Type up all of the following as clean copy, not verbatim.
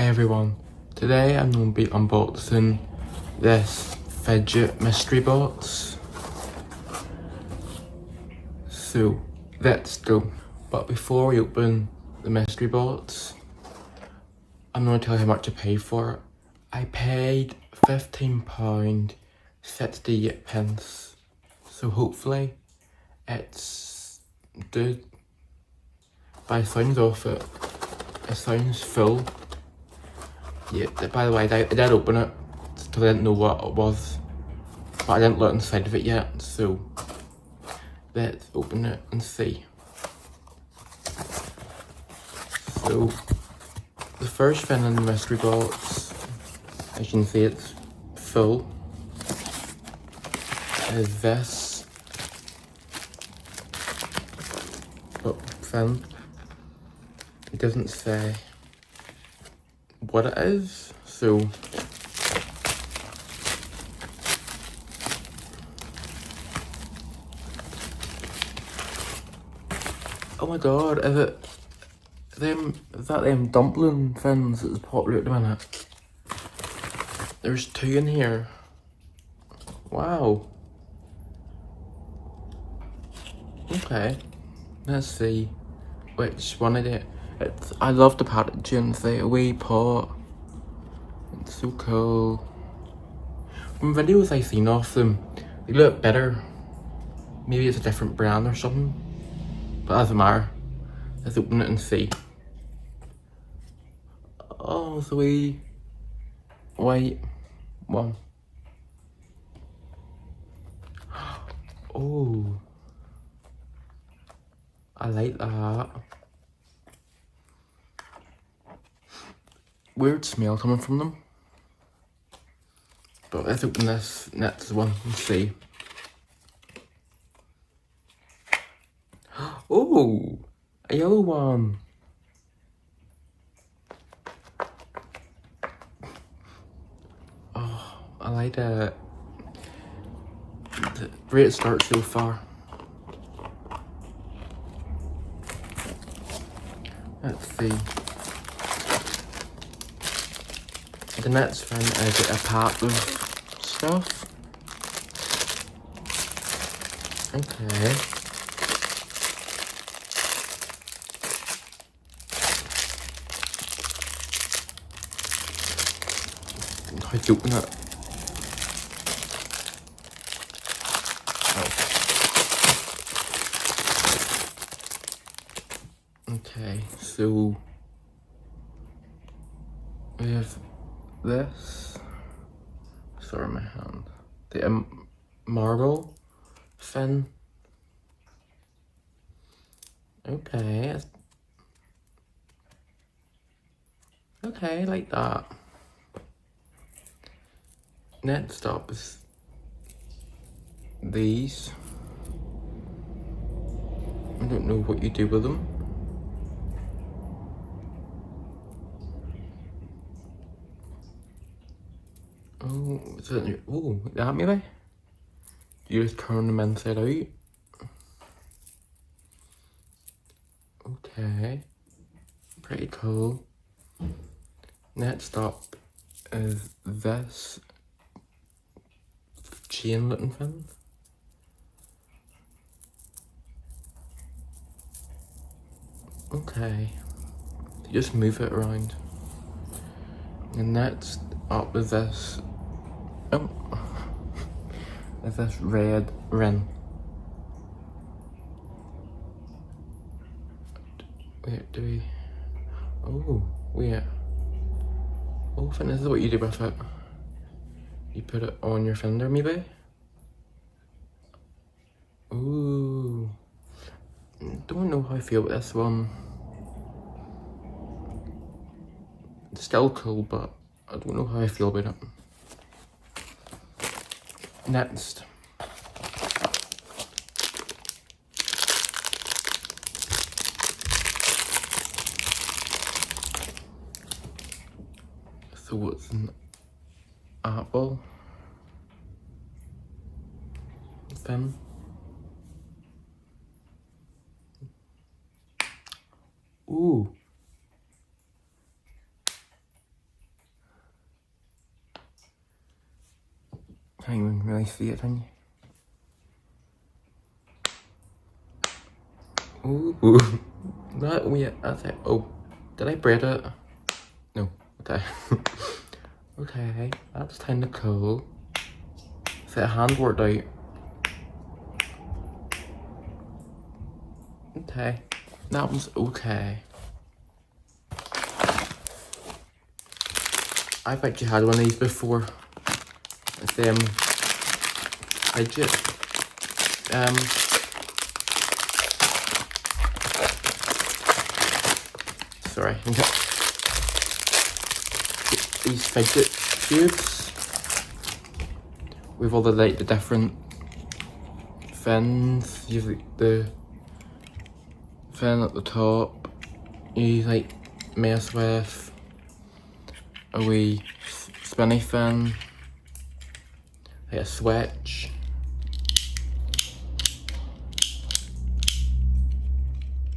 Hi everyone, today I'm going to be unboxing this fidget mystery box. So let's go. But before we open the mystery box, I'm going to tell you how much I paid for it. I paid £15.68. So hopefully it's good. By the sounds of it, it sounds full. Yeah, by the way, I did open it because I didn't know what it was, but I didn't look inside of it yet, so let's open it and see. So, the first thing in the mystery box, as you can see it's full, is this thing. It doesn't say what it is, so oh my god, is that them dumpling things that's popular at the minute? There's two in here. Wow. Okay, let's see which one it is. I love the packaging, the wee pot. It's so cool. From videos I've seen of them, they look better. Maybe it's a different brand or something, but doesn't matter. Let's open it and see. Oh, it's a wee white one. Oh, I like that. Weird smell coming from them. But let's open this next one and see. Oh, a yellow one. Oh, I like it. Great start so far. Let's see. The next thing is a pack of stuff. Okay. How to open it? Oh. Okay, so we have this. Sorry, my hand. The marble fin. Okay. Okay, like that. Next up is these. I don't know what you do with them. Oh, is it? Oh, like that maybe? You just turn them inside out. Okay. Pretty cool. Next up is this chain looking thing. Okay. You just move it around. And next up is this. Oh. Is this red ring. Wait, do we? Oh, wait. Oh, I think this is what you do with it. You put it on your finger, maybe? Ooh. Don't know how I feel about this one. It's still cool, but I don't know how I feel about it. Next. So it's an apple thing. Ooh. Can't even really see it, can you? Ooh. That weird. That's it. Oh, did I braid it? No. Okay. Okay, that's kind of cool. So a hand worked out. Okay, that one's okay. I've actually had one of these before. It's fidget. Sorry. These fidget cubes with all the like the different fins. Usually the fin at the top. You like mess with a wee spinny fin, like a switch.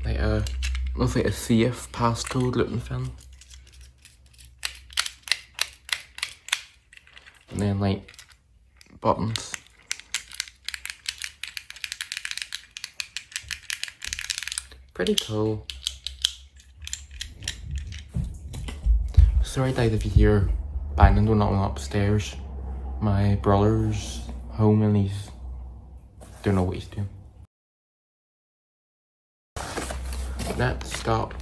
Like a looks like a safe passcode looking fin. And then like buttons. Pretty cool. Sorry guys if you hear banging going on upstairs. My brother's home and he's don't know what he's doing. Let's stop.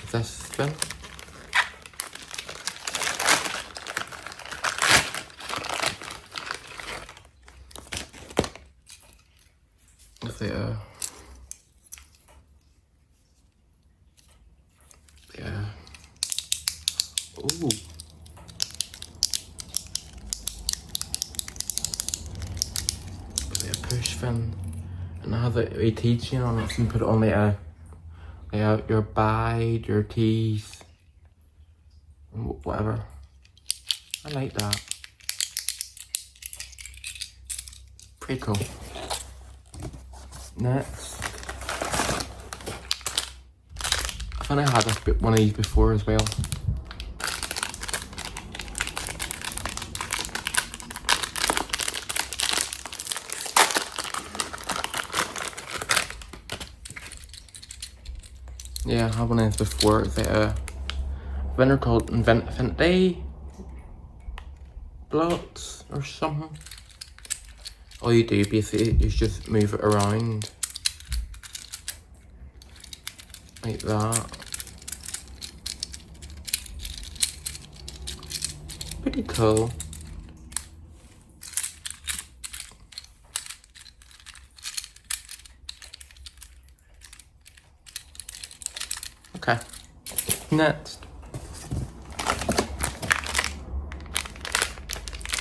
Is this spin? Is it yeah. Ooh. Like a push fin. And I have a teaching on it, so you can put it on like your bide, your teeth, whatever. I like that. Pretty cool. Next, I think I had one of these before as well. Yeah, I had one of these before. It's like a vendor called Infinity blocks or something. All you do basically is just move it around like that. Pretty cool. Okay, next.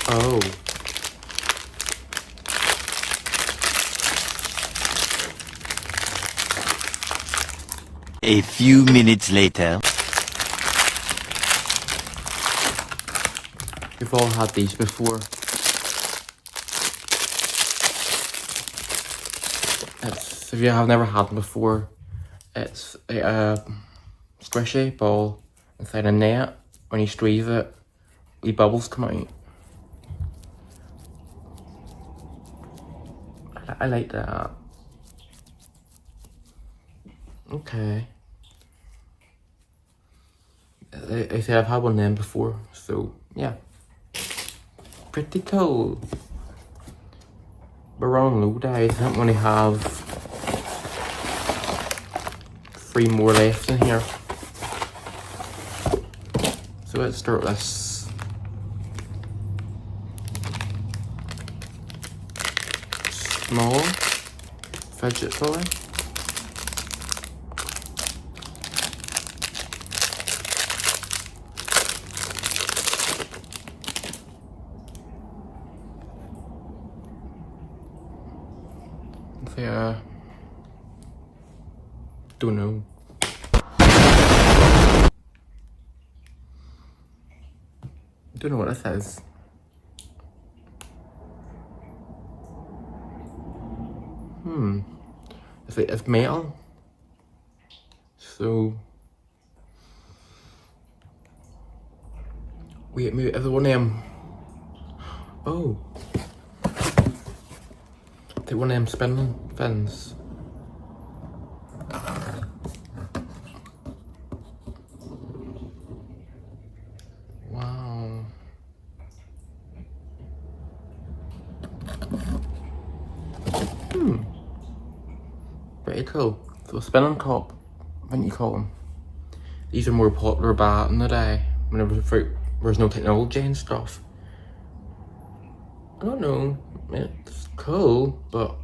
Oh. A few minutes later. You've all had these before. If you have never had them before, it's a squishy ball inside a net. When you squeeze it, wee bubbles come out. I like that. Okay. I said I've had one of them before, so yeah. Pretty cool. We're on low days. I think we only have 3 more left in here. So let's start with this. Small fidget toy. Don't know. Don't know what this is. It's metal. So Wait, maybe is it one of them? Oh. Take one of them spinning fins. Wow. Pretty cool. So spinning top, what do you call them? These are more popular back in the day, whenever there's no technology and stuff. I don't know, it's cool, but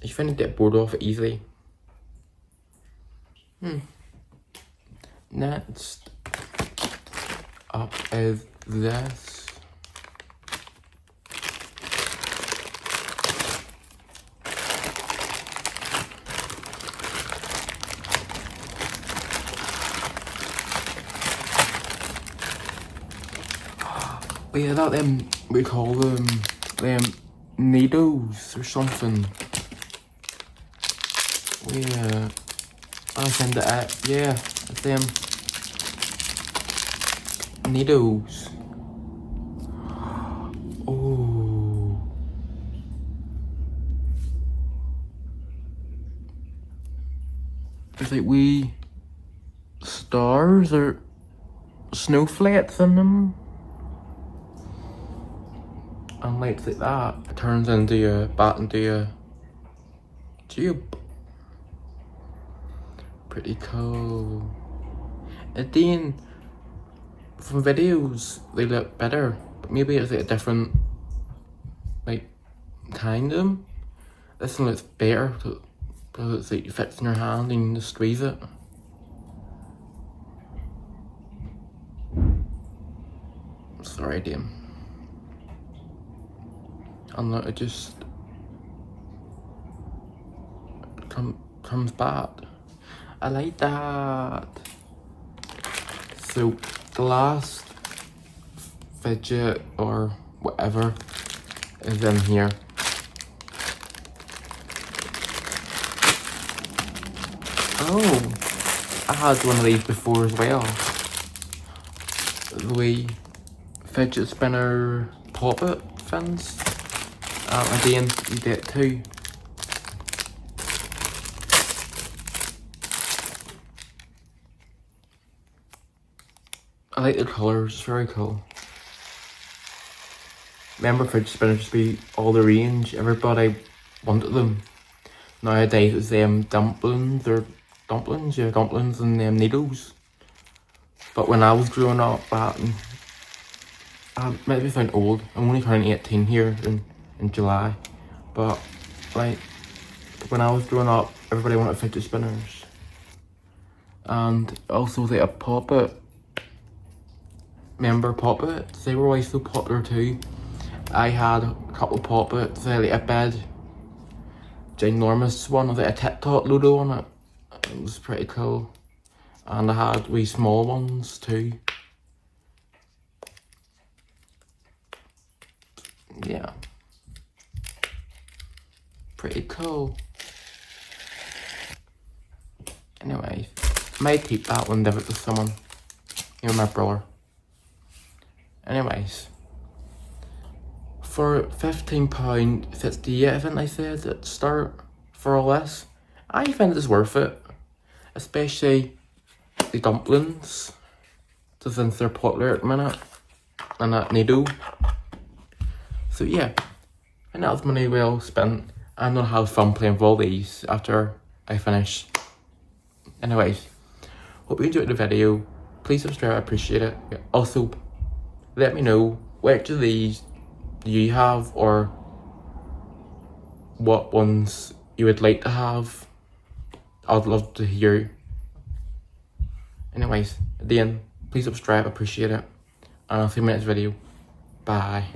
you find you get bored of it easily. Next up is this. Wait, I thought them, we call them needles or something. Yeah, I send it out. Yeah, it's them needles. Oh, there's like wee stars or snowflakes in them. And lights like that, it turns into back into a tube. Pretty cool. Again, from videos they look better, but maybe it's like a different like kind of them. This one looks better because it's like it fits in your hand and you just squeeze it. Sorry, damn. And look, it just comes back. I like that. So the last fidget or whatever is in here. Oh, I had one of these before as well. The wee fidget spinner pop-it fins. Again, you get two. I like the colours, it's very cool. Remember fidget spinners used to be all the range, everybody wanted them. Nowadays it's them dumplings and them needles. But when I was growing up, I maybe sound old, I'm only turning 18 here in July. But like, when I was growing up, everybody wanted fidget spinners. And also like a pop-it. Remember pop-its? They were always so popular too. I had a couple of pop-its, like a big, ginormous one with like a TikTok logo on it. It was pretty cool. And I had wee small ones too. Yeah. Pretty cool. Anyways, I might keep that one, give it to someone. You're my brother. Anyways, for £15.68, I think I said at the start for all this, I think it's worth it. Especially the dumplings, since they're popular at the minute, and that needle. So yeah, and that was money well spent. I'm gonna have fun playing with all these after I finish. Anyways, hope you enjoyed the video. Please subscribe, I appreciate it. Also, let me know which of these do you have, or what ones you would like to have. I'd love to hear. Anyways, at the end, please subscribe, I appreciate it. And I'll see you in the next video. Bye.